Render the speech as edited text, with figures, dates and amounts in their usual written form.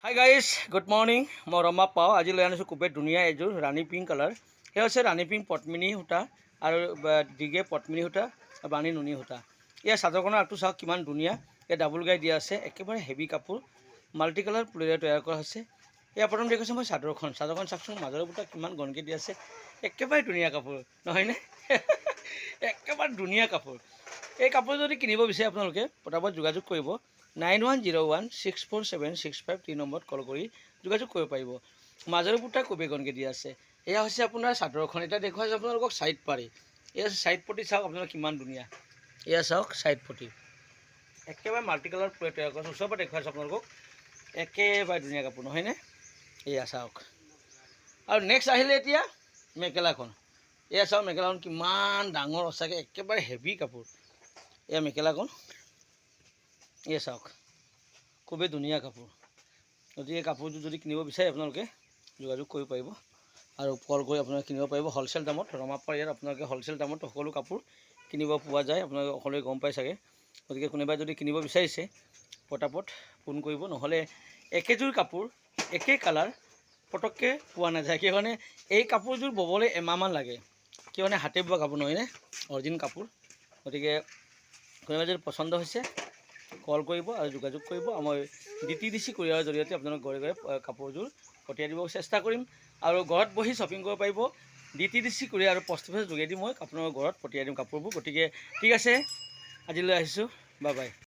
Hi guys, good morning. মই ৰমা পাওঁ। আজি লৈ আনিছোঁ খুবেই ধুনীয়া এযোৰ ৰাণী পিংক কালাৰ। সেয়া হৈছে ৰাণী পিংক পদ্মিনী সূতা আৰু দিগে পদ্মিনী সূতা আৰু বাণী নুনী সূতা। ইয়াৰ চাদৰখনৰ আগটো চাওক কিমান ধুনীয়া। ইয়াত ডাবুল গাই দিয়া আছে, একেবাৰে হেভি কাপোৰ, মাল্টি কালাৰ ফুলেৰে তৈয়াৰ কৰা হৈছে। এয়া প্ৰথম দেখিছোঁ মই চাদৰখন চাওকচোন, মাজৰ বুটা কিমান ঘনকৈ দিয়া আছে, একেবাৰে ধুনীয়া কাপোৰ নহয়নে? একেবাৰে ধুনীয়া কাপোৰ। এই কাপোৰ যদি কিনিব বিচাৰে আপোনালোকে পটাপট যোগাযোগ কৰিব। 9101647653 নম্বৰত কল কৰি যোগাযোগ কৰিব পাৰিব। মাজৰ বুটা খুবেই ঘনকৈ দিয়া আছে। এয়া হৈছে আপোনাৰ চাদৰখন। এতিয়া দেখুৱাইছোঁ আপোনালোকক ছাইড পাৰি। এয়া ছাইড পটি চাওক আপোনালোক কিমান ধুনীয়া। এয়া চাওক ছাইড পটি, একেবাৰে মাল্টি কালাৰ ফুলে তৈয়াৰ কৰিছোঁ। ওচৰৰ পৰা দেখুৱাইছোঁ আপোনালোকক, একেবাৰে ধুনীয়া কাপোৰ নহয়নে? এয়া চাওক। আৰু নেক্সট আহিলে এতিয়া মেখেলাখন। এয়া চাওক মেখেলাখন কিমান ডাঙৰ, সঁচাকৈ একেবাৰে হেভি কাপোৰ। এয়া মেখেলাখন, এয়া চাওক খুবেই ধুনীয়া কাপোৰ। গতিকে কাপোৰযোৰ যদি কিনিব বিচাৰে আপোনালোকে যোগাযোগ কৰিব পাৰিব আৰু কল কৰি আপোনালোকে কিনিব পাৰিব হ'লচেল দামত। ৰমাপাৰ ইয়াত আপোনালোকে হ'লচেল দামত সকলো কাপোৰ কিনিব পোৱা যায়। আপোনালোকে সকলোৱে গম পাই চাগে। গতিকে কোনোবাই যদি কিনিব বিচাৰিছে পটাপট ফোন কৰিব, নহ'লে একেযোৰ কাপোৰ একে কালাৰ পটককৈ পোৱা নাযায়। কিয়নে এই কাপোৰযোৰ ব'বলৈ এমাহমান লাগে। কিয়নে হাতে বোৱা কাপোৰ নহয়নে, অৰিজিনেল কাপোৰ। গতিকে কোনোবাই যদি পচন্দ হৈছে কল কৰিব আৰু যোগাযোগ কৰিব। মই DTDC কোৰিয়াৰৰ জৰিয়তে আপোনালোক ঘৰে ঘৰে কাপোৰযোৰ পঠিয়াই দিব চেষ্টা কৰিম। আৰু ঘৰত বহি শ্বপিং কৰিব পাৰিব। DTDC কোৰিয়াৰ আৰু পষ্ট অফিচৰ যোগেদি মই আপোনালোকৰ ঘৰত পঠিয়াই দিম কাপোৰবোৰ। গতিকে ঠিক আছে, আজিলৈ আহিছোঁ, বাই বাই।